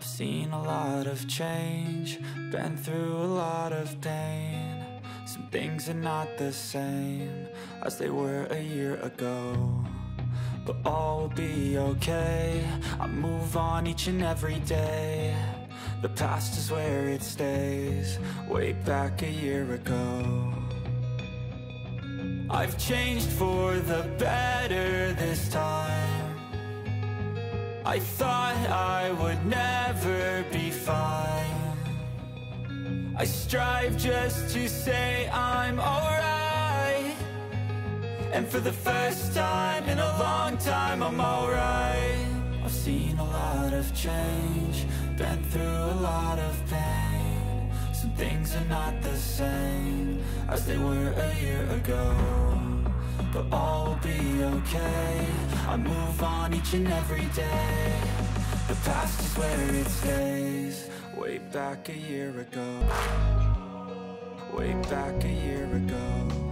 I've seen a lot of change, been through a lot of pain. Some things are not the same as they were a year ago, but all will be okay. I move on each and every day. The past is where it stays, way back a year ago. I've changed for the better this time. I thought I would never be fine. I strive just to say I'm alright, and for the first time in a long time I'm alright. I've seen a lot of change, been through a lot of pain. Some things are not the same as they were a year ago, but all will be okay. I move on each and every day. The past is where it stays, way back a year ago. Way back a year ago.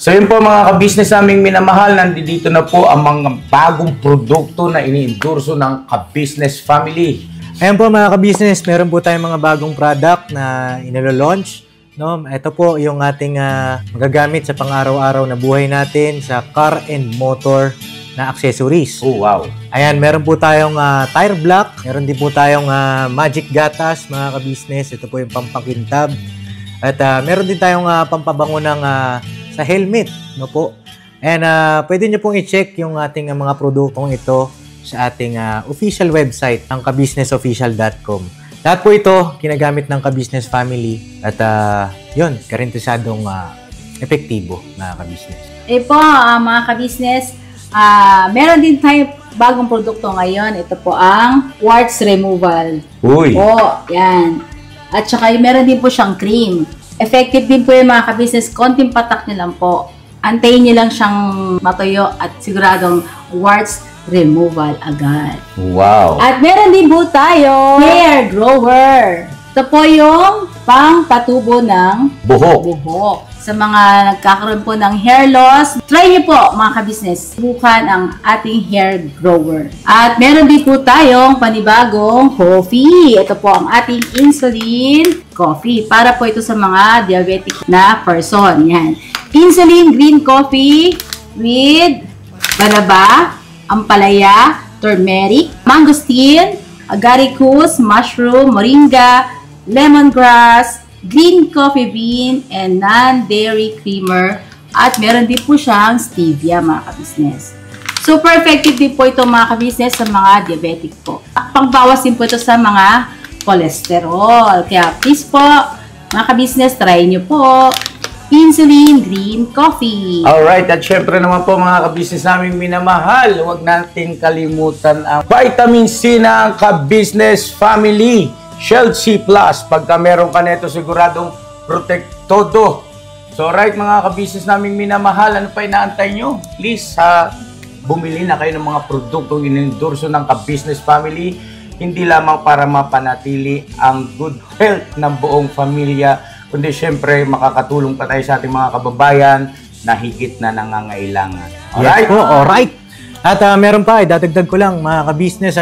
So yun po mga ka-business naming minamahal, nandito na po ang mga bagong produkto na ini-endorso ng ka-business family. Ayan po mga ka-business, meron po tayong mga bagong product na inilo-launch. No? Ito po yung ating magagamit sa pang-araw-araw na buhay natin sa car and motor na accessories. Oh, wow. Ayan, meron po tayong tire block, meron din po tayong magic gatas mga ka-business. Ito po yung pampakintab. At meron din tayong pampabango ng sa helmet, no po. And pwede nyo pong i-check yung ating mga produktong ito sa ating official website, ang kabusinessofficial.com. Lahat po ito ginagamit ng ka-business family at yun, karintisadong epektibo mga ka-business. Po, mga ka-business, meron din tayo bagong produkto ngayon. Ito po ang warts removal. Uy! Po, yan. At saka meron din po siyang cream. Effective din po yung mga ka-business. Konting patak nyo lang po. Antayin nyo lang siyang matuyo at siguradong warts removal agad. Wow! At meron din po tayo hair grower. Ito po yung pang-patubo ng buhok. Sa mga nagkakaroon po ng hair loss, try nyo po mga ka-business. Subukan ang ating hair grower. At meron din po tayong panibagong coffee. Ito po ang ating insulin coffee. Para po ito sa mga diabetic na person. Yan. Insulin green coffee with banaba, ampalaya, turmeric, mangosteen, agaricus, mushroom, moringa, lemongrass, green coffee bean, and non-dairy creamer. At meron din po siyang stevia mga ka-business. Super effective din po ito mga ka-business sa mga diabetic po. Pangbawas din po ito sa mga cholesterol. Kaya please po, mga ka-business, try nyo po insulin green coffee. Alright, at syempre naman po mga ka-business naming minamahal, huwag natin kalimutan ang vitamin C ng ka-business family. Shield C+, pagka meron ka nito siguradong protektodo. So right mga ka-business naming minamahal, ano pa inaantay nyo? Please, bumili na kayo ng mga produktong inendorso ng ka-business family, hindi lamang para mapanatili ang good health ng buong pamilya, kundi syempre makakatulong pa tayo sa ating mga kababayan na higit na nangangailangan. Alright? Yes po, alright. At meron pa, dadagdag ko lang mga ka-business,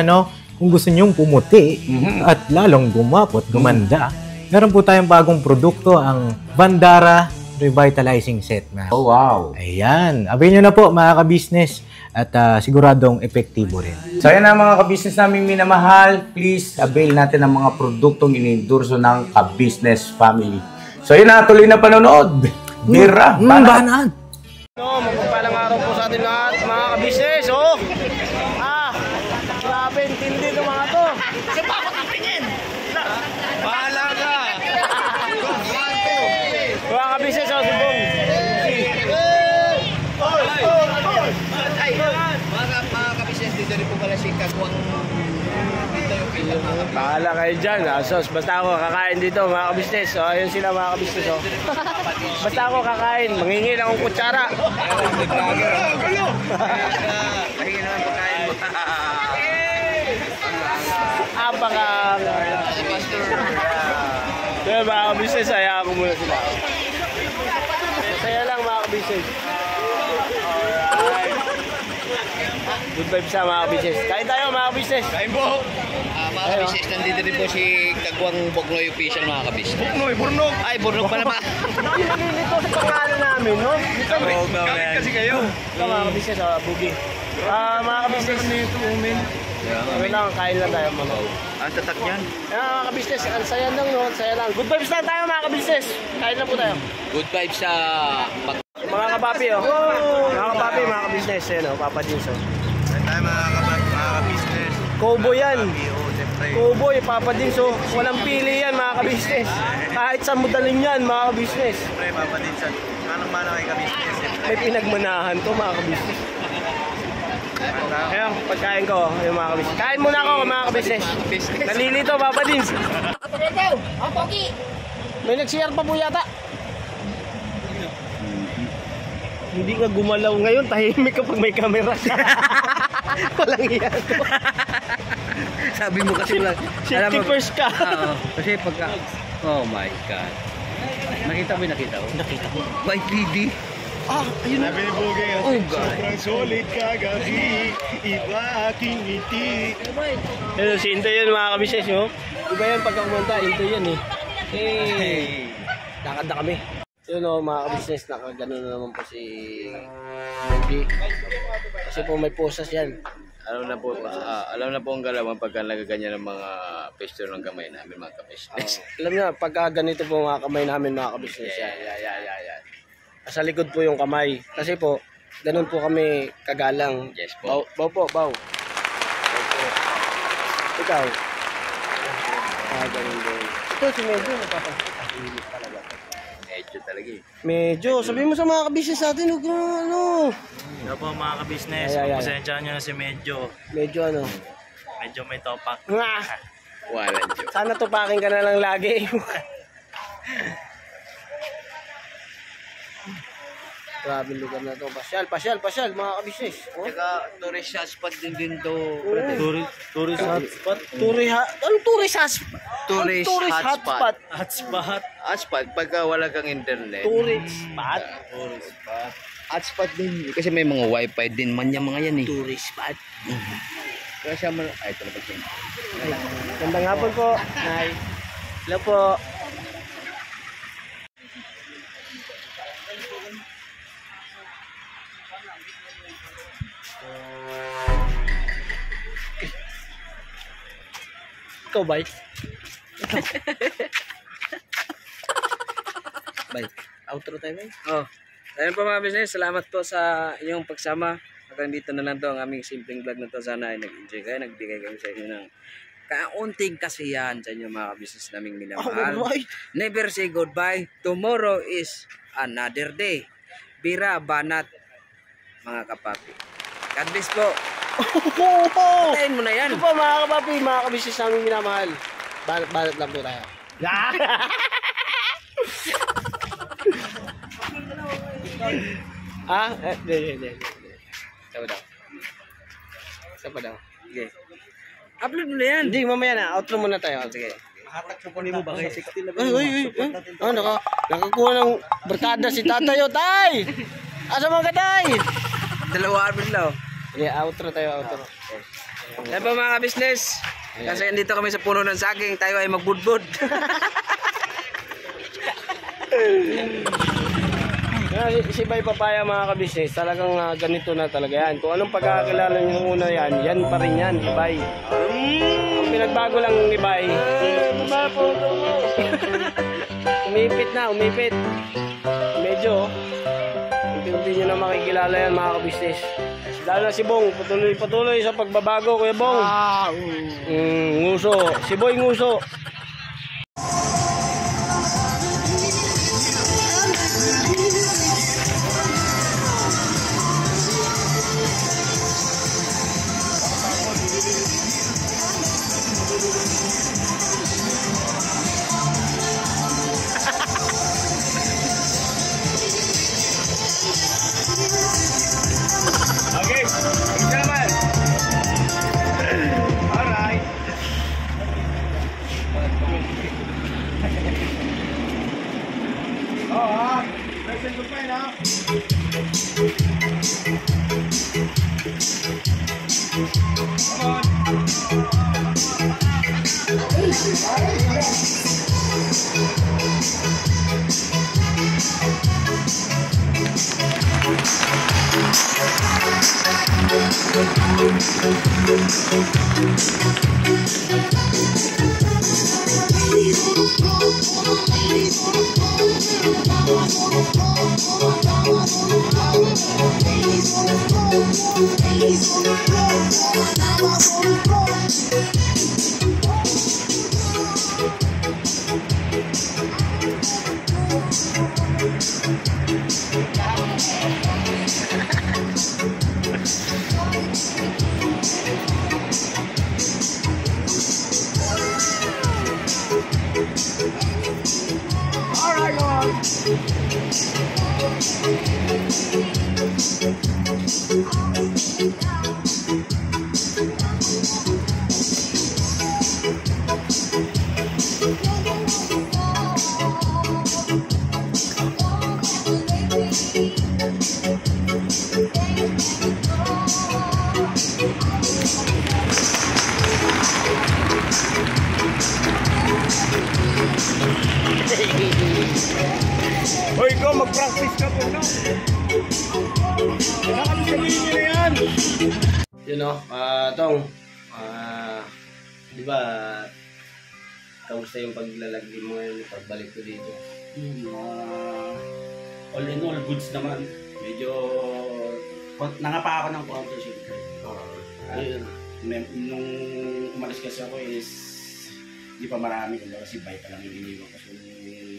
kung gusto nyong pumuti at lalong gumapot, gumanda, meron po tayong bagong produkto, ang Bandara Revitalizing Set. Oh, wow. Ayan. Avail nyo na po mga ka-business at siguradong epektibo rin. So yan na mga ka-business naming minamahal, please avail natin ang mga produktong inendorso ng ka-business family. So yun na, tuloy na panonood. Bira, banat. Magpapalang araw po sa atin lahat, mga ka-business. Grabe, intindi ng mga to. Kasi bakit ang tingin? Bahala ka. Mga ka-business, subong. Mga ka-business, dito rin po pala si Kagwang. Bahala kayo dyan. Sos, basta ako kakain dito, mga ka-business. So, ayun sila mga ka-business. Basta ako kakain, mangingin akong kutsara. Pahingi naman pagkain mo. Apaka. Si Pastor. Kaya mga ka-business, hayaan ko muna sila. Saya lang mga ka-business. Alright. Good vibes sa mga ka-business. Kain tayo mga ka-business. Kain po. Mga ka-business, nandito rin po si Kagwang Bognoy Official, mga ka-business. Bugnoy, burnog. Ay, burnog pa naman. Nililito sa pangalan namin, no? Gamit kasi kayo. Ito mga ka-business, bugi. Mga ka-business. Ano lang, kain lang tayo mga. Ang tatak niyan. Mga ka-business, ang saya lang, no? Saya lang. Good vibes lang tayo mga ka-business. Kain lang po tayo. Good vibes sa Mga kapapi, oh. Mga kapapi, mga ka-business, eh, no? Papa Jeans, oh. tayo mga ka-business. Cowboy yan. Cowboy, Papa Jeans, oh. Walang pili yan, mga ka-business. Kahit sa mudaling yan, mga ka-business. Siyempre, Papa din sa manang-manang kay ka-business. May pinagmanahan to, mga ka-business. Ayun, pagkain ko, yung mga ka-business. Kain muna ako, mga ka-business. Nalilito, Papa Jeans. May nag-share pa po yata. Hindi ka gumalaw ngayon, tahimik kapag may camera. Walang iya to. Sabi mo kasi lang. Safety first ka. Kasi pagka... Oh my God. Nakita mo? White lady. Ayun na. Sabi ni Bugay, sobrang solid kagabi, iba aking ngiti. Pero si Into yun mga kabisnes, no? Iba yan pagka kumanta, Into yan eh. Hey! Lakad na kami. Yun o mga kabisnes, nakagano na naman po si Mogi. Kasi po may posas yan. Alam na po ang galawan pagka nagaganyan ng mga posture ng kamay namin mga kabisnes. Alam na, pagka ganito po mga kamay namin mga kabisnes yan. Sa likod po yung kamay. Kasi po, ganun po kami kagalang. Yes po. Baw po, baw. Ikaw. Ganun din. Ito si Medyo, napapansin talaga. Medyo talaga eh. Medyo, sabihin mo sa mga kabisnes natin, huwag na ano. Ano po mga kabisnes, pasensya nyo na si Medyo. Medyo ano. Medyo may topak. Walang joke. Sana tupakin ka na lang lagi. Grabe lugar na to. Pasyal, mga kabisnes. Oh. Saka tourist spot din to. Tourist hotspot. Anong tourist hotspot? Tourist hotspot. Hotspot. Pagka wala kang internet. Tourist spot. Hotspot din. Kasi may mga wifi din man yung mga yan eh. Tourist spot. Kaya siya man. Ay, ito na pag Gandang hapon po. Nay. Hello po. Ikaw ba? Bye. Outro tayo ba? Oh. Ayun po mga business, salamat po sa inyong pagsama. Hanggang dito na lang to ang aming simpleng vlog na to. Sana ay nag-enjoy kayo, nagbigay kayo sa inyo ng kaunting kasiyahan sa inyo mga business naming minamahal. Never say goodbye. Tomorrow is another day. Bira, banat, mga kapapi. God bless po. Patayin mo na yan. Ito po mga kapapi, mga kabisnes namin minamahal. Banat lang po tayo. Hindi. Sapa daw. Sige. Upload mo na yan. Hindi, mamaya na. Outro muna tayo. Sige. Hatak ko mo ba kayo 60 na ba? Nakakuha ng barkada si Tatay. Tay! Asa mga katay? Dalawa armin lang. Sige, outro tayo. Yan po mga business. Kasi andito kami sa puno ng saging. Tayo ay magbudbud. Si Bay Papaya mga kabisnes, talagang ganito na talaga yan. Kung anong pagkakilala nyo una yan, yan pa rin yan, Ibay. Ang pinagbago lang ng Ibay, umipit. Medyo, unti-unti nyo na makikilala yan mga kabisnes. Lalo na si Bong, patuloy sa pagbabago, Kuya Bong. Nguso, si Boy Nguso. Okay, isa naman. Alright. Present ko pa yun ha. Alright, no? Tong, di ba, kamusta yung paglalagay mo ngayon, pagbalik ko dito? All in all, goods naman. Medyo, nangapa ako ng konti siyempre. Nung umalis kasi ako is, di pa marami, kasi bike pa lang yung iniwan ko. So,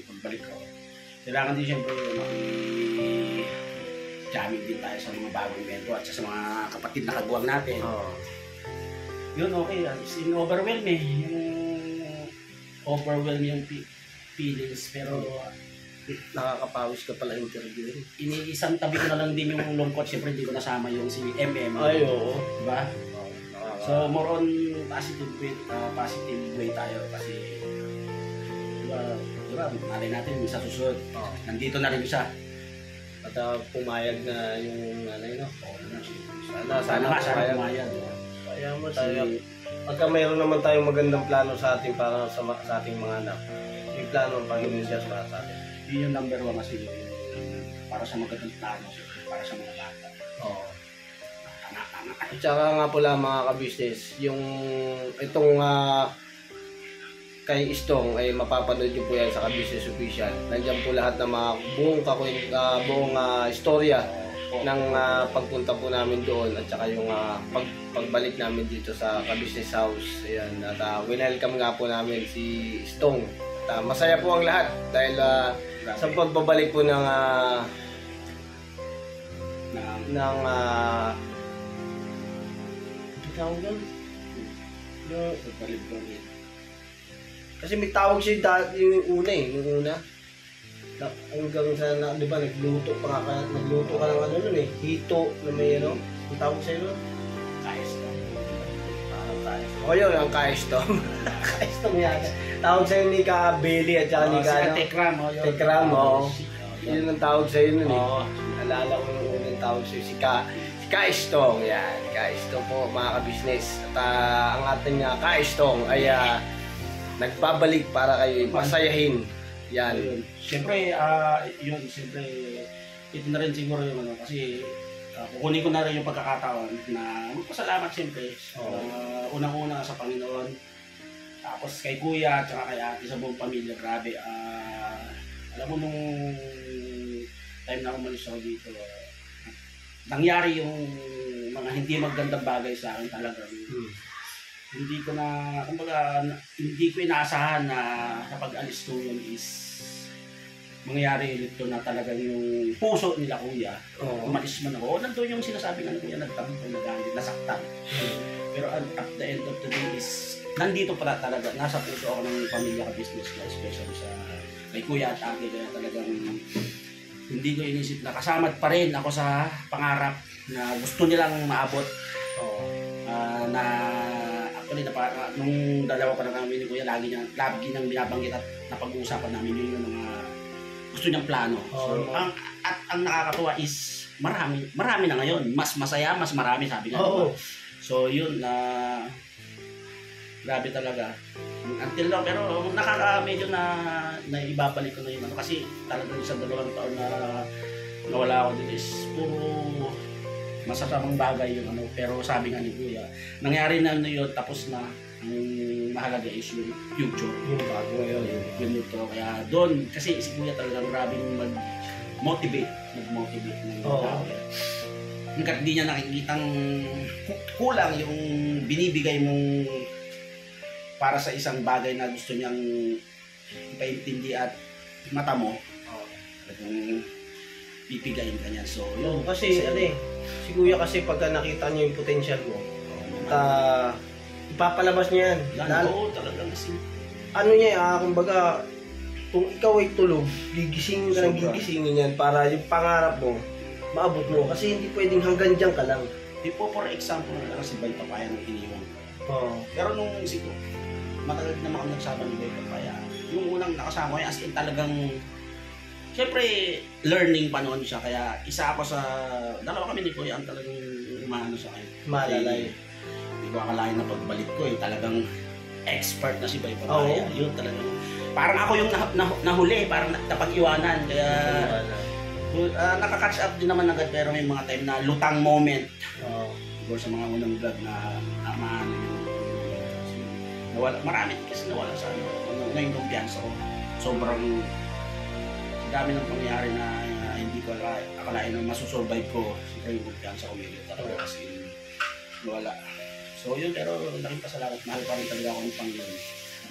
pagbalik ko, kailangan din siyempre jamming din tayo sa mga bagong membro at sa mga kapatid na kagawang natin. Yun, okay. In-overwhelm yung overwhelm yung feelings, pero Nakakapawis ka pala interview. iniisang tabi ko na lang din yung lungkot. Siyempre hindi ko nasama yung si MM. Ay, oo. Diba? So more on positive way tayo kasi diba, malay natin sa susunod. Nandito na rin siya. At pumayag na yung no? Sana pumayag. Kaya mo tayo. Pagka mayroon naman tayong magandang plano sa ating para sa ating mga anak, yung plano ng Panginoon Diyos para sa atin. Yun yung number 1 kasi para sa magandang plano, para sa mga bata. Oo. At saka nga pala mga ka-business, yung itong kay Istong ay mapapanood nyo po yan sa ka-business official. Nandiyan po lahat ng mga buong istorya ng pagpunta po namin doon at saka yung pagbalik namin dito sa ka-business house. Ayan, at welcome nga po namin si Istong. Masaya po ang lahat dahil sa pagbabalik po ng kasi may tawag siya yung una nung una. Hanggang sa, di ba, nagluto ka ng ano nun hito na may ano, yung tawag sa'yo nun? Kaestong. O yun, ang kaestong. Kaestong yata. Tawag sa'yo ni Ka Belly at saka ni Ka Tekram, yun ang tawag sa'yo nun Alala ko yung unang tawag sa'yo, si Kaestong, yan. Kaestong po, mga ka-business. At ang ating Kaestong ay nagbabalik para kayo masayahin. Yan. Siyempre, siyempre, ito na rin siguro yung kasi kukunin ko na rin yung pagkakataon na magpasalamat siyempre. Unang-una sa Panginoon. Tapos kay Kuya at saka kay Ate sa buong pamilya, grabe. Alam mo nung time na umalis ako dito, nangyari yung mga hindi magandang bagay sa akin talaga. Hindi ko inaasahan na kapag alis ko yun is mangyayari ulit to na talagang yung puso nila Kuya. Umalis man ako. Nandun yung sinasabi ng Kuya, nagtampo, nagalit, nasaktan. Pero at the end of the day is nandito para talaga. Nasa puso ako ng pamilya ka-business na, especially sa kay Kuya at Ate. Kaya talagang hindi ko inisip na kasama pa rin ako sa pangarap na gusto nilang maabot. Nung dalawa pa na kami ni Kuya, lagi niyang binabanggit at napag-uusapan namin yung mga gusto niyang plano. So, ang nakakatuwa is marami na ngayon. Mas masaya, mas marami, sabi nga. So yun, grabe talaga. Until now, pero medyo na ibabalik ko na yun. Kasi talagang sa 2 taon na nawala ako dito is puro masasamang bagay yung pero sabi nga ni Kuya, nangyari na yun, tapos na. Ang mahalaga is yung future, yung bago ngayon, yung ito. Kaya doon, kasi si Kuya talagang grabing mag-motivate ng tao. Hanggat di niya nakikitang kulang yung binibigay mong para sa isang bagay na gusto niyang ipaintindi at mata mo, talagang pipigayin ka niya. So, yun. Kasi, si Kuya kasi pagka nakita niya yung potential mo, ipapalabas niya yan. Talagang kasi. Ano niya, kumbaga, kung ikaw ay tulog, gigisingin ka ng gigisingin yan para yung pangarap mo, maabot mo. Kasi hindi pwedeng hanggang dyan ka lang. For example, si Bay Papaya nang iniwan ko. Pero nung siguro, matagal naman ako nagsama ni Bay Papaya. Yung unang nakasama ko, as in talagang, siyempre, learning pa noon siya. Kaya isa ako sa, dalawa kami ni Kuya ang talagang umano sa akin. Malalay. Hindi ko akalain na pagbalik ko talagang expert na si Bay Papaya. Yun talagang, parang ako yung nahuli, parang napag-iwanan. Kaya, nakaka-catch up din naman agad pero may mga time na lutang moment. siguro sa mga unang vlog na namaan nawala, marami kasi nawala sa na yung kumpiyansa ko. Sobrang dami ng pangyayari na hindi ko akalain na masusurvive ko. Siyempre yung kumpiyansa ko medyo talaga kasi nawala. So yun, pero laking pasalamat, mahal pa rin talaga ako ng Panginoon.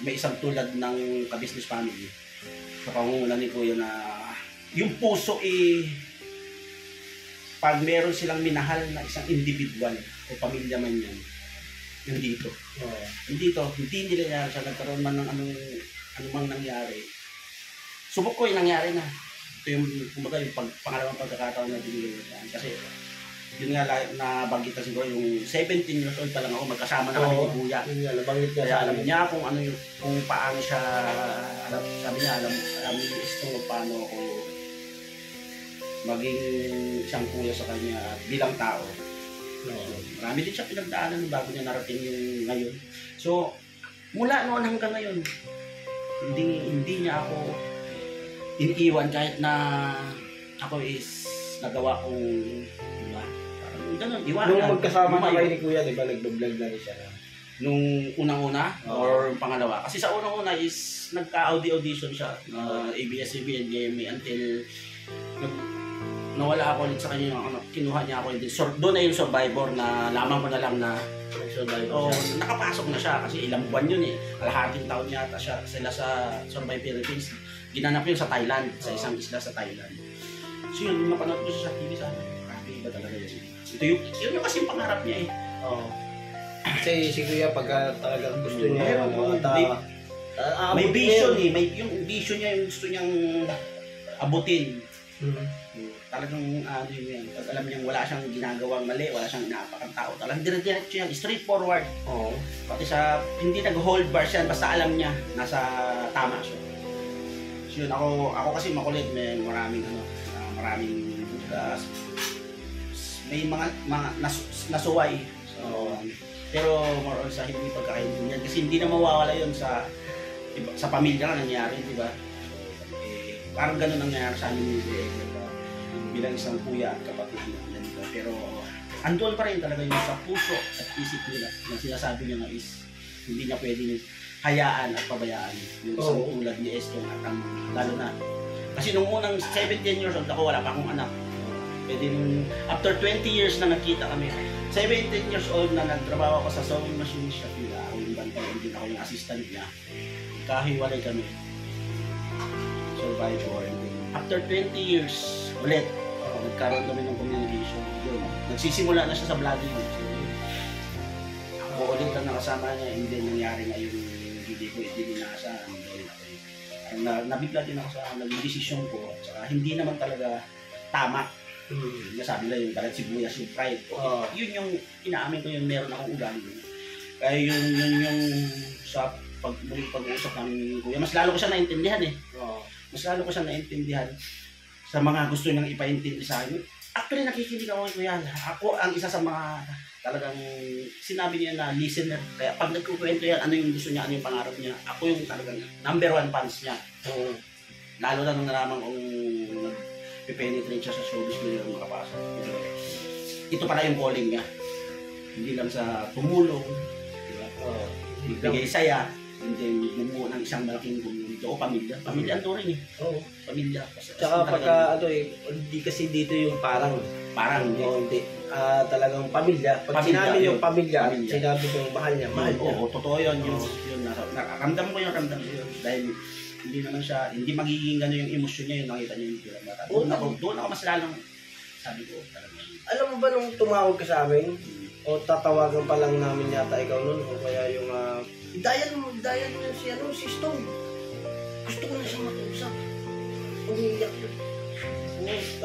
May isang tulad ng ka-business family sa pangunguna ni Kuya na yung puso pag meron silang minahal na isang individual o pamilya man yan, nandito. Hindi nila yan siya nagkaroon man ng anumang nangyari. Subok ko yung nangyari na. Ito yung, kumbaga, yung pangalawang pagkakataon na binigay yan. Kasi, yun nga, nabanggit na siguro yung 17 years old pa lang ako, magkasama na kami ni Kuya. Kaya alam niya kung ano yung, kung paano siya, sabi niya, alam niya kung paano ako maging isang kuya sa kanya bilang tao. So, marami din siya pinagdaanan bago niya narating yung ngayon. So, mula noon hanggang ngayon, hindi niya ako iniiwan kahit na ako is nagawa kong, diba? Parang ganun, iwanan. Nung magkasama na kayo ni Kuya, diba, nag-vlog na rin siya? Nung unang-una or pangalawa. Kasi sa unang-una is nagka-audition siya, ABS-CBN, GMA, until nawala ako ulit sa kanya yung kinuha niya ako din. Doon na yung Survivor na lamang ko na lang na Survivor siya. Nakapasok na siya kasi ilang buwan yun eh. Kalahating taon yata sila sa Survivor Philippines. Ginanap yun sa Thailand, sa isang isla sa Thailand. So yun, napanood ko siya sa TV sa amin. Grabe, iba talaga yun. Ito yun kasi yung pangarap niya eh. Kasi si Kuya pagka talagang gusto niya may vision eh. Yung vision niya yung gusto niyang abutin. Talagang ano yun, alam niyang wala siyang ginagawang mali, wala siyang inaapakang tao. Talagang dire-diretso yan, straightforward. Pati sa, hindi nag-hold bar siya, basta alam niya, nasa tama siya. So yun, ako kasi makulit, may maraming may mga nasuway. So, pero more on sa hindi pagkakaintindihan kasi hindi na mawawala yun sa pamilya na nangyari, di ba? Parang ganun nangyayari sa amin bilang isang kuya at kapatid nila. Pero andun pa rin talaga yung sa puso at isip nila na sinasabi niya na is hindi niya pwedeng hayaan at pabayaan yung isang tulad ni Eston at lalo na. Kasi nung unang 17 years old ako, wala pa akong anak. Pwede nung after 20 years na nagkita kami, 17 years old na nagtrabaho ako sa sewing machine shop nila. Ako yung bantay, hindi ako yung assistant niya. Kahiwalay kami. Survivor. After 20 years ulit, nagkaroon kami ng communication. Yun. Nagsisimula na siya sa vlogging. Ako ulit lang nakasama niya, hindi nangyari na yung hindi ko inaasahan. Nabigla din ako sa naging desisyon ko. Saka hindi naman talaga tama. Nasabi lang yung balat sibuyas, yung pride. Yun yung inaamin ko yung meron akong ugali. Kaya yun yung sa pag-uusap namin Kuya, mas lalo ko siya naintindihan eh. Mas lalo ko siya naintindihan sa mga gusto niyang ipaintindi sa akin. Actually, nakikinig ako kay Kuya. Ako ang isa sa mga talagang sinabi niya na listener. Kaya pag nagkukwento yan, ano yung gusto niya, ano yung pangarap niya, ako yung talagang #1 fans niya. Lalo na nung nalaman kong nag-penetrate siya sa showbiz ko yung makapasok. Ito pala yung calling niya. Hindi lang sa tumulong, diba? Bigay saya, hindi bumuo ng isang malaking community o pamilya. Pamilya ang rin eh. Pamilya. Tsaka pagka hindi kasi dito yung parang hindi. Talagang pamilya. Pag sinabi yung pamilya, sinabi ko yung mahal niya. Oo, totoo yun. Ramdam ko yun. Dahil hindi naman siya, hindi magiging gano'n yung emosyon niya, yung nakita niya yung pira bata. Doon ako mas lalong, sabi ko talaga. Alam mo ba nung tumawag ka sa amin, o tatawagan pa lang namin yata ikaw nun, o kaya yung, dayan mo si Stone. Gusto ko na siyang mag-usap. Umiiyak yun.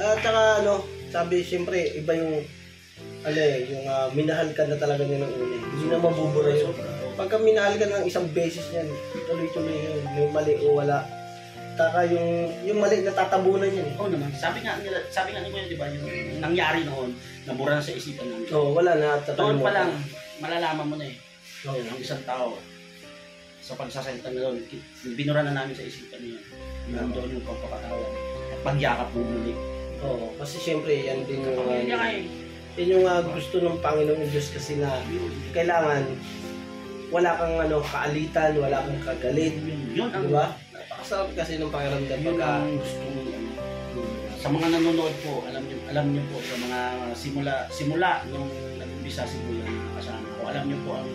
At saka sabi, siyempre, iba yung, yung minahal ka na talaga niya ng una. Hindi na mabubura yun. Pagka minahal ka ng isang beses yan, tuloy-tuloy yun. May mali o wala. Taka yung mali na tatabunan yan. Oo naman. Sabi nga ni Kuya, di ba, yung nangyari noon, nabura na sa isipan namin. Wala na. Doon pa lang, malalaman mo na eh. Ang isang tao, sa pagsasalita na doon, binura na namin sa isipan niya. Nandoon yung pagpapatawa. At pagyakap mo muli. Kasi siyempre, yan din yung... Yun yung gusto ng Panginoong Diyos kasi na kailangan wala kang kaalitan, wala kang kagalit. Yun ang diba? Napakasarap kasi ng pakiramdam yun pagka ang gusto sa mga nanonood po, alam niyo po sa mga simula nung nag-umpisa si Kuya na kasama ko, alam niyo po ang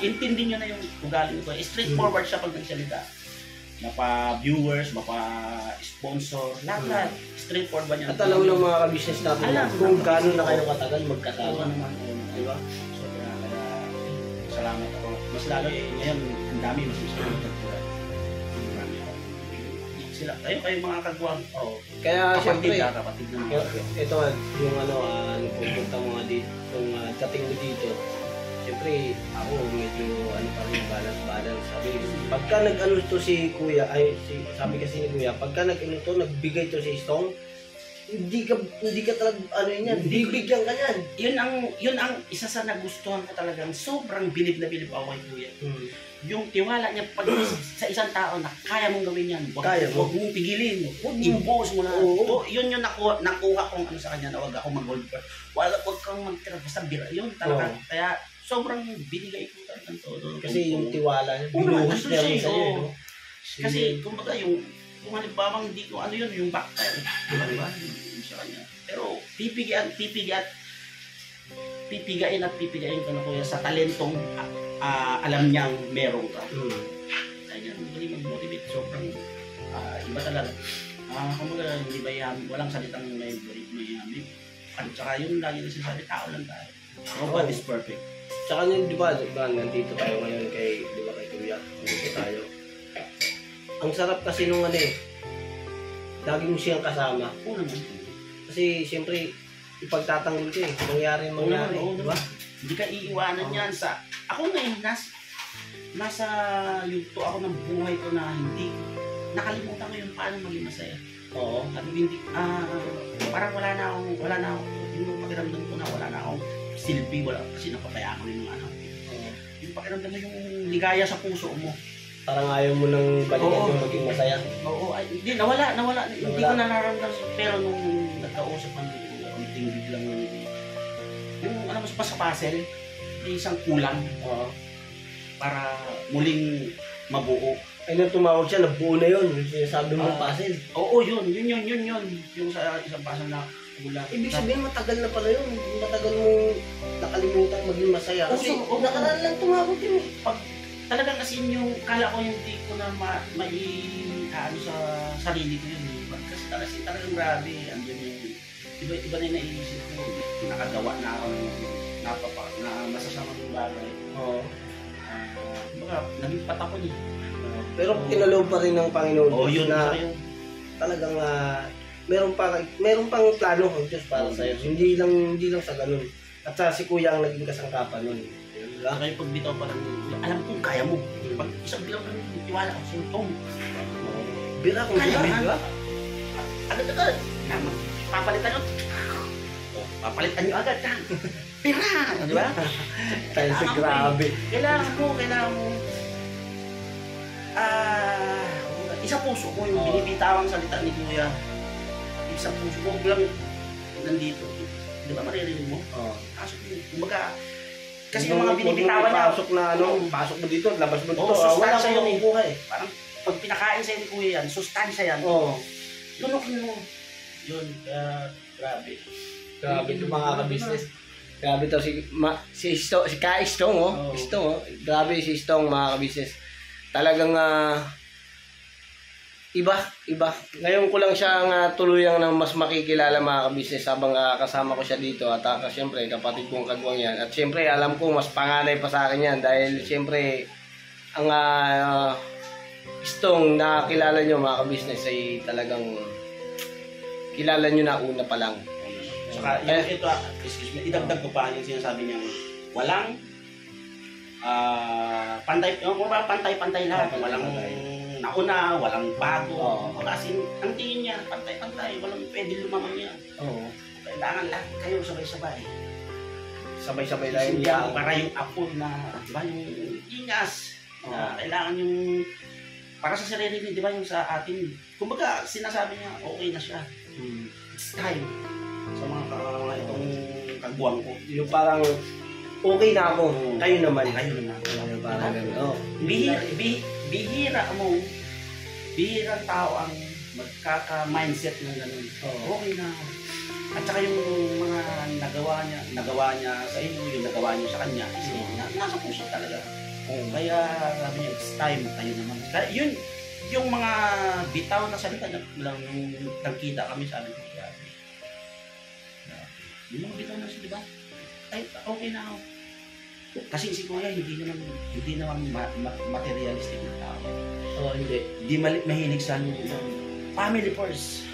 intindi niyo na yung ugali ko. Straightforward siya pag nagsalita. Mapa-viewers, mapa-sponsor, lahat. Straightforward ba niya? At alam ng mga ka-business natin kung gano'n na kayo katagal magkasama. Diba? So, kaya salamat ako. Mas lalo ngayon, ang dami mas salamat ako. Sila, kayo mga kagwang. Kaya siyempre, kapatid na ito yung pupunta mo nga dito, yung dating mo dito, siyempre ako medyo pa rin balance. Pagka nag-ano to si Kuya, sabi kasi ni Kuya, pagka nagbigay to si Stong, hindi ka talaga bibigyan ka niyan. Yun ang isa sa nagustuhan ko talagang sobrang bilib na bilib ako kay Kuya. Yung tiwala niya pag sa isang tao na kaya mong gawin yan, huwag mong pigilin, i-boss mo na. Yun yung nakuha kong sa kanya na huwag ako mag-hold for. Huwag kang mag-tira, basta bira. Yun talaga. Kaya sobrang binigay ko talaga ng todo. Kasi yung tiwala niya, binuhos niya rin sa'yo. Kasi kumbaga yung halimbawang hindi ko yung backfire. Diba? Sa kanya. Pero pipigain ko na Kuya sa talentong alam niyang meron ka. Kaya hindi mag-motivate. Sobrang iba talaga. Kumbaga hindi bayami. Walang salitang may yami. At saka yun lagi na sinasabi, tao lang tayo. Nobody is perfect. Tsaka yun, di ba, nandito tayo ngayon kay Kuya. Nandito tayo. Ang sarap kasi nung lagi mo siyang kasama. Kasi siyempre, ipagtatanggol ko mangyari. Diba? Hindi ka iiwanan yan sa... Ako ngayon, nasa yugto ako ng buhay ko na hindi... Nakalimutan ko yung paano maging masaya. Oo. At hindi... parang wala na akong... Yung pakiramdam ko na wala na akong silbi. Kasi napapaya ko yung mga anak. Yung pakiramdam mo yung ligaya sa puso mo. Parang ayaw mo nang balikan yung maging masaya. Oo. Hindi, nawala. Hindi ko nararamdaman. Pero nung nagkausap ng konting biglang yung mas sa puzzle, may isang kulang para muling mabuo. Ay nung tumawag siya, nabuo na yun. Yung sinasabi mo ng puzzle. Oo, yun. Yung sa isang puzzle na kulang. Ibig sabihin matagal na pala yun. Matagal mo nakalimutan maging masaya. Kasi nakaraan lang tumawag yun. Talagang kasi yung kala ko yung di ko na sa sarili ko yun. Kasi talagang grabe. Andiyan yung iba na yung naisip ko. Nakagawa na ako na masasamang bagay. Oo. Baka naging patakon eh. Pero kinaloob pa rin ng Panginoon yun na talagang meron pang plano ng Diyos para sa'yo. Hindi lang sa ganun. At si Kuya ang naging kasangkapan nun. Kaya pag bitaw parang alam kong kaya mo. Pag isang bilang lang tiwala ko sa Tom. Bira kung bira. Agad. Papalitan yun. Papalitan nyo agad. Pira! Di ba? Tayo sa grabe. Kailangan mo isang puso ko yung binibitawang salita ni Kuya. Isang puso ko lang nandito. Di ba maririnig mo? Kaso kumbaga kasi yung mga binibitawan niya, pasok mo dito, labas mo dito. Sustansya yun eh. Parang pag pinakain sa'yo ni Kuya yan, sustansya yan. Lunukin mo. Yun, grabe. Grabe ito mga ka-business. Grabe ito si Ka-Stong, Stong. Grabe si Stong mga ka-business. Talagang iba. Ngayon ko lang siya tuluyang ng mas makikilala mga ka-business habang kasama ko siya dito. At siyempre kapatid kong kagwang yan. At siyempre alam ko mas panganay pa sa akin yan. Dahil siyempre ang Stong na kilala nyo mga ka-business ay talagang kilala nyo na una pa lang. Saka ito, excuse me, idagdag ko pa yung sinasabi niya, walang pantay-pantay lahat. Walang nauna, walang bago. Kasi ang tingin niya, pantay-pantay, walang pwede lumamang niya. Kailangan lahat kayo sabay-sabay. Sabay-sabay lang yan. Para yung apo na, di ba, yung ingas. Kailangan yung, para sa sarili niya, di ba, yung sa atin. Kumbaga, sinasabi niya, okay na siya. It's time. sa mga itong kagbuwang ko. Yung parang okay na ako, kayo naman. Kayo naman. Parang gano'n. Oh. Bihirang tao ang magkaka-mindset ng gano'n. Okay na ako. At saka yung mga nagawa niya sa inyo, yung nagawa niyo sa kanya, nasa puso talaga. Kaya sabi niya, it's time, kayo naman. Kaya yun, yung mga bitaw na salita lang nung nagkita kami, sabi ko, yung mga bitaw na salita, diba? Ay, okay na ako. Kasi si Kuya, hindi naman materialistic na tao. Hindi mahilig sa family first.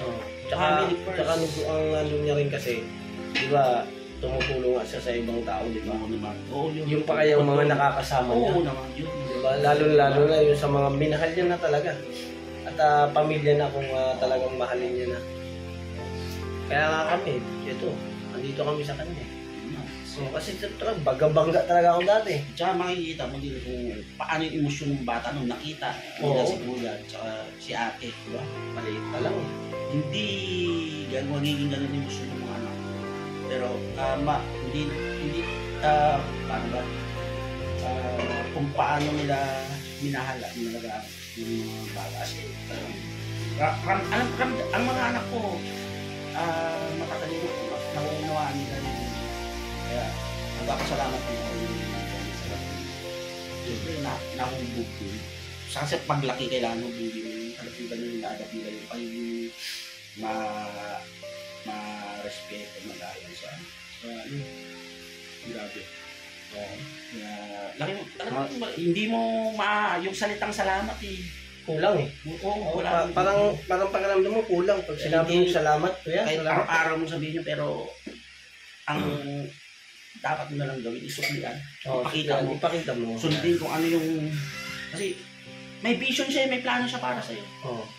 Tsaka ang ano niya rin kasi, di ba, tumutulong nga siya sa ibang tao, di ba? Yung pa kaya yung mga nakakasama niya. Oo naman, yun. Diba? Lalo na yung sa mga minahal niya na talaga. At pamilya na kung talagang mahalin niya na. Kaya nga kami, ito, andito kami sa kanya. So, kasi talagang bagabangga talaga ako dati. Tsaka makikita mo din kung paano yung emosyon ng bata nung nakita nila si Kuya at si ate, di ba? Maliit pa lang. Hindi magiging ganun yung emosyon ng mga anak. Pero paano ba? Kung paano nila minahal at nalagaan yung mga bata. Kasi ang mga anak ko, matatalino ko, nakuunawaan nila yun. Kaya, nagpapasalamat ko yung siyempre, nahubog ko. Kasi paglaki kailangan hubugin yung talagang ganun yung naadapilan yung pagiging ma-respeto, mag-ayon sa grabe. Laki mo, hindi mo yung salitang salamat kulang eh. Oo, parang pakiramdam mo kulang pag sinabi mo salamat. Kahit araw-araw mo sabihin nyo, pero ang dapat mo na lang gawin, isuklian. Ipakita mo. Sundin kung ano yung... Kasi may vision siya, may plano siya para sa'yo.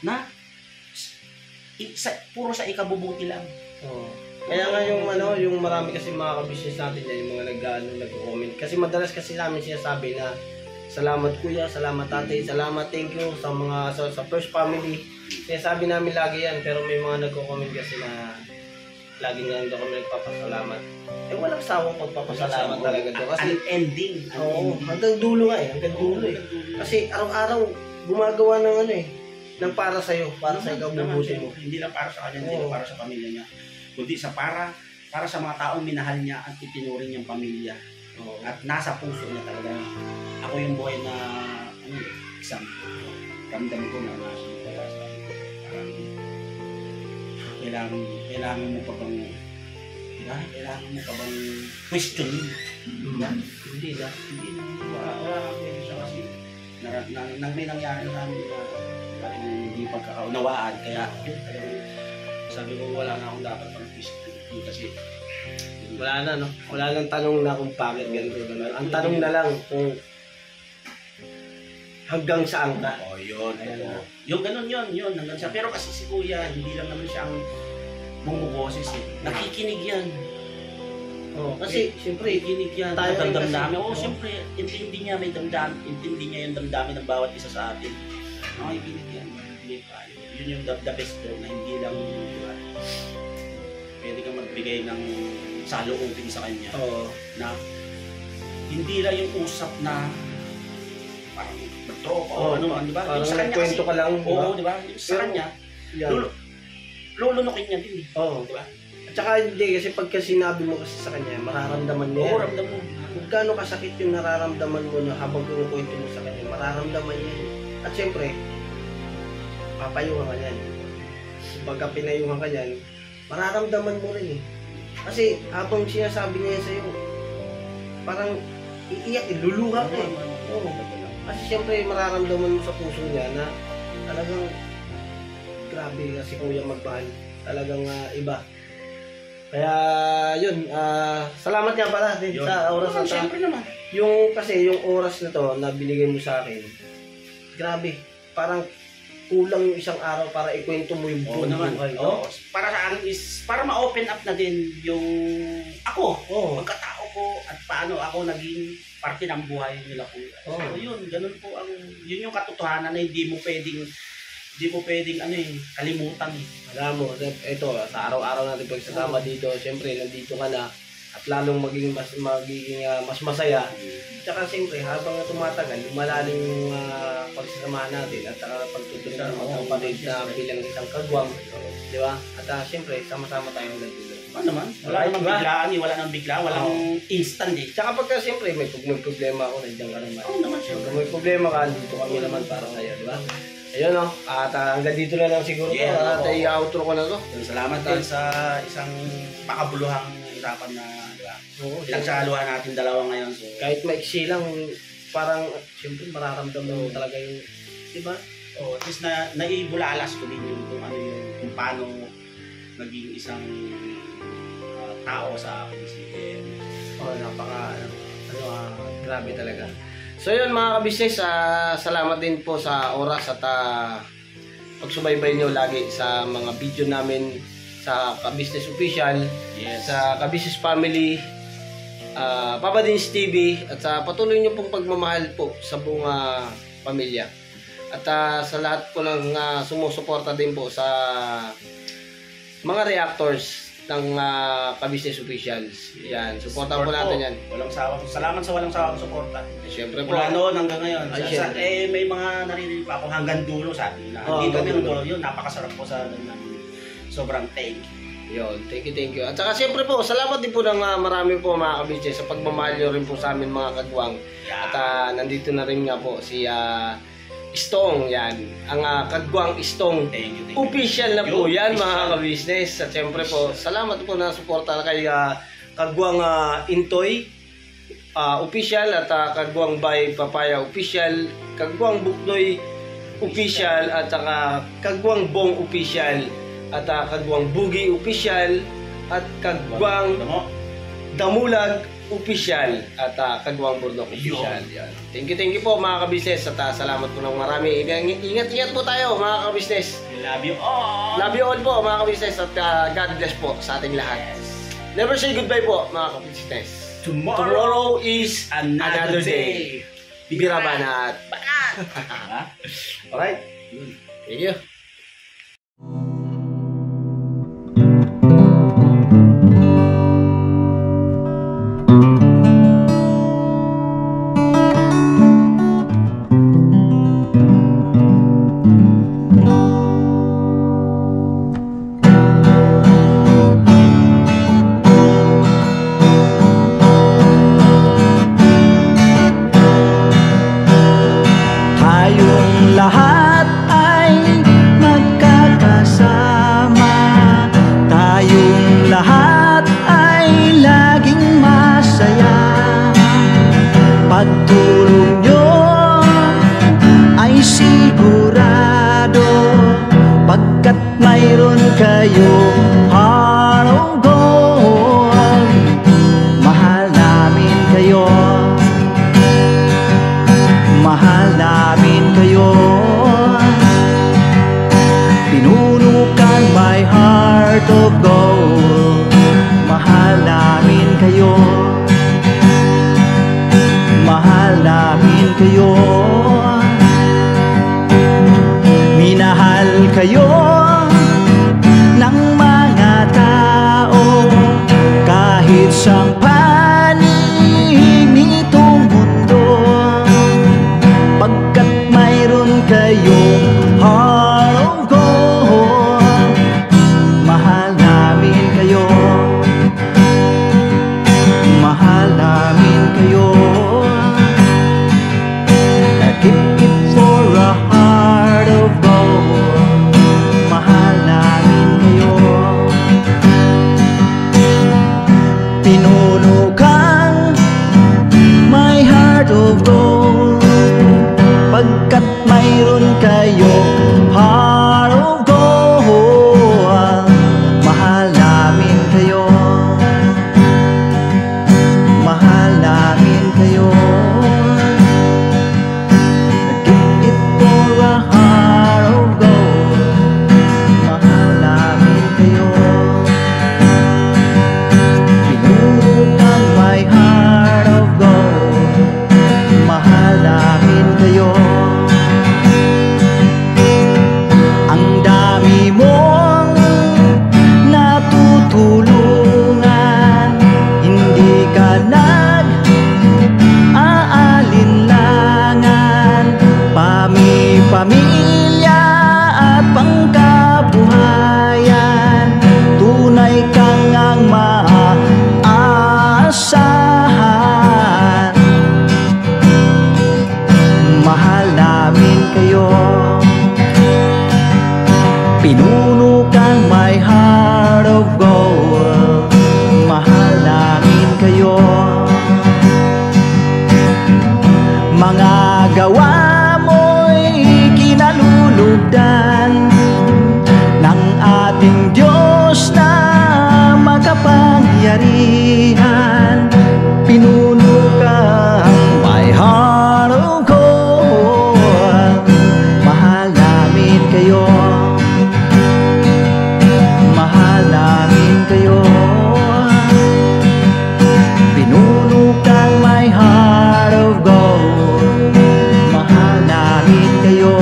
Na puro sa ikabubuti lang. Kaya nga yung marami kasi mga ka-business natin dyan, yung mga nag-comment. Kasi madalas kasi namin sinasabi na salamat kuya, salamat ate, salamat, thank you sa mga sa first family. Sinasabi namin lagi yan, pero may mga nagko-comment kasi na lagi na lang daw kami nagpapasalamat. Walang sawang pagpapasalamat talaga doon. Kasi ending. Hanggang dulo nga hanggang dulo eh. Kasi araw-araw gumagawa ng ng para sa'yo, para sa ikabubuti mo. Hindi lang para sa kanya, hindi lang para sa pamilya niya. Kundi para sa mga taong minahal niya at itinuring niyang pamilya. At nasa puso niya talaga. Ako yung buhay na example. Ramdam ko na nasa kailangan mo pa bang questionin. Hindi na wala siya kasi may nangyari sa amin na hindi pagkakaunawaan, kaya sabi ko wala na akong dapat pang question kasi wala nang tanong na kung bakit ganito. Ang tanong na lang kung hanggang saan ka. Yung ganun yun, hanggang saan. Pero kasi si Kuya, hindi lang naman siya ang bumuboses nakikinig yan. Kasi siyempre, nakikinig yan. Damdamin. Siyempre, intindi niya yung damdamin ng bawat isa sa atin. Nakikinig yan. Yun yung the best na hindi lang pwede kang magbigay ng saloobin sa kanya. Na hindi lang yung usap na parang magtropa o ano, di ba? Parang nagkwento ka lang, di ba? Oo, di ba? Sa kanya, lulunukin niya din. Di ba? At saka hindi, kasi pagka sinabi mo kasi sa kanya, mararamdaman niya. Oo, ramdam mo. Kung gaano kasakit yung nararamdaman mo na habang kinukwento mo sa kanya, mararamdaman niya. At syempre, papayungan ka niyan. Pagka pinayungan ka niyan, mararamdaman mo rin eh. Kasi habang sinasabi niya sa'yo, parang iiyak, luluha ka eh. Kasi siyempre mararamdaman mo sa puso niya na talagang grabe na si Kuya magmahal. Talagang iba. Kaya yun, salamat nga pala din sa oras na Siyempre naman. Kasi yung oras na to na binigay mo sa akin, grabe, parang kulang yung isang araw para ikwento mo yung buong buhay. Para sa akin is, para ma-open up na din yung ako, pagkatao ko at paano ako naging parte ng buhay nila po. So yun, ganun po yun yung katotohanan na hindi mo pwedeng Hindi mo pwedeng kalimutan eh. Alam mo, ito, sa araw-araw natin pagsasama dito, siyempre, nandito ka na, at lalong magiging mas masaya. Tsaka siyempre, habang tumatagal, lumalalim yung pagsasamahan natin at pagtutuloy ng mga kapatid na bilang isang kagwang, di ba? At siyempre, sama-sama tayong nandito. Ano naman? Wala namang biglaan, wala nang bigla, walang instant eh. Tsaka pagka siyempre, may problema ako, nandiyan ka naman. Oo naman, siyempre. Pag may problema ka, dito kami naman para sa'yo, di ba? Ayun o, at hanggang dito na lang siguro Yeah, at i-outro ko na to. Salamat din sa isang makabuluhang usapan na, di ba? Pinagsaluhan natin dalawa ngayon. So, kahit maiksi lang, parang siyempre mararamdaman mo talaga yung, di ba? at least naibulalas ko din yung kung paano naging isang tao sa akin si Ken. Grabe talaga. So yun mga kabisnes, salamat din po sa oras at pagsubaybay nyo lagi sa mga video namin sa Kabisnes Official, sa Kabisnes Family, Papa Dins TV, at sa patuloy nyo pong pagmamahal po sa buong pamilya. At sa lahat po ng sumusuporta din po sa mga reactors ng Kabisnes Officials. Yan, suportahan po natin yan. Walang sawang, salamat sa walang sawang suporta. Siyempre po. Mula noon hanggang ngayon. May mga narinig pa ako hanggang dulo sabi na. Dito kami dulo yun, napakasarap po sa sobrang thank you. Yun, thank you. At saka siyempre po, salamat din po ng marami po mga kabisnes sa pagmamahal nyo rin po sa amin mga kagwang. At nandito na rin nga po si Istong, yan. Ang Kagwang Istong. Thank you. Official na po yan mga kabisnes. At siyempre po, salamat po na suporta kay Kagwang Intoy Official at Kagwang by Papaya Official, Kagwang Buknoy Official at saka Kagwang Bong Official at Kagwang Bugi Official at Kagwang Damulag Official at Kagwang Burdok Official. Yan. Thank you po mga kabisnes at salamat po ng marami. Ingat po tayo mga kabisnes. Love you all. Love you all po mga kabisnes at God bless po sa ating lahat. Never say goodbye po mga kabisnes. Tomorrow is another day. Birabanat. Alright. Thank you. Pagtulong nyo ay sigurado, pagkat mayroon kayo heart of gold. Mahal namin kayo, mahal namin kayo. Pinunukan my heart of gold. Mahal namin kayo, mahal namin kayo. Minahal kayo ng mga tao kahit sa panig nitong mundo, pagkat mayroon kayong heart of gold. Mahal namin kayo, mahal namin kayo. Keep it for a heart of gold. gawa mo'y kinalulugdan ng ating Diyos na makapangyarihan. Pinuno kang my heart of gold. Mahal namin kayo, mahal namin kayo. Pinuno kang my heart of gold. Mahal namin kayo,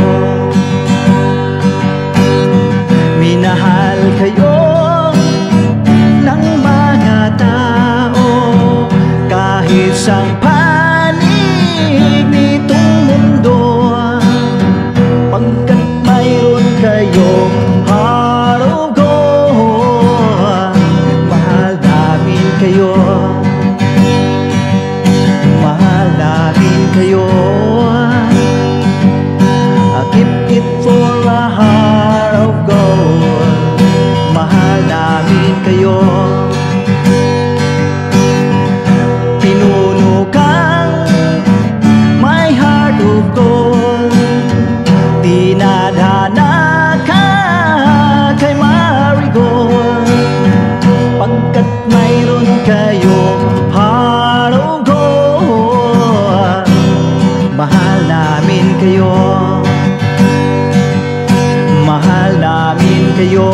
minahal kayo ng mga tao kahit sa panig nitong mundo, pagkat mayroon kayong heart of gold. Mahal namin kayo, mahal namin kayo. I keep it for a heart of gold. Mahal namin kayo. Pinuno kang my heart of gold. Dinadana ka kay Marigold, pagkat mayroon kayong heart of gold. Mahal namin kayo, mahal namin kayo.